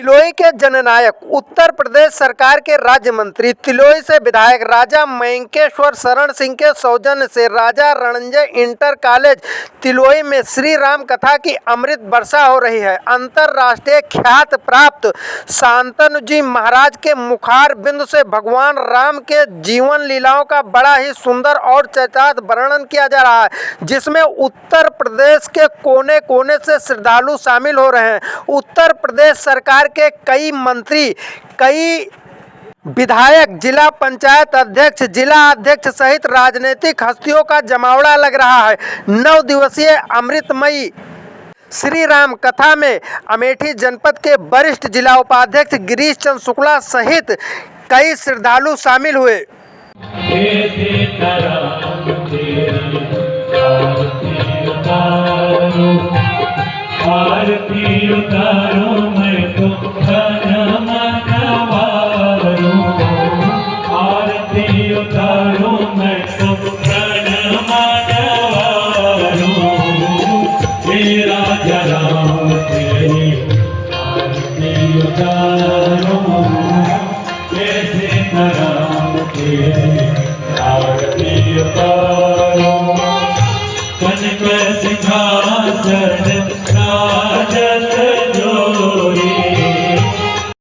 तिलोई के जननायक उत्तर प्रदेश सरकार के राज्य मंत्री तिलोई से विधायक राजा मयंकेश्वर शरण सिंह के सौजन्य से राजा रणंजय इंटर कॉलेज तिलोई में श्री राम कथा की अमृत वर्षा हो रही है। अंतर्राष्ट्रीय ख्यात प्राप्त शांतनु जी महाराज के मुखार बिंदु से भगवान राम के जीवन लीलाओं का बड़ा ही सुंदर और चरितार्थ वर्णन किया जा रहा है, जिसमें उत्तर प्रदेश के कोने कोने से श्रद्धालु शामिल हो रहे हैं। उत्तर प्रदेश सरकार के कई मंत्री, कई विधायक, जिला पंचायत अध्यक्ष, जिला अध्यक्ष सहित राजनीतिक हस्तियों का जमावड़ा लग रहा है। 9 दिवसीय अमृतमयी श्री राम कथा में अमेठी जनपद के वरिष्ठ जिला उपाध्यक्ष गिरीश चंद्र शुक्ला सहित कई श्रद्धालु शामिल हुए। आरती उतारो मैं तो मन मनवारो, आरती उतारो मैं तो मन मनवारो, तेरा जलाओ तेरी आरती उतारो, कैसे कराऊं तेरी आरती उतारो, कनक सिंहासन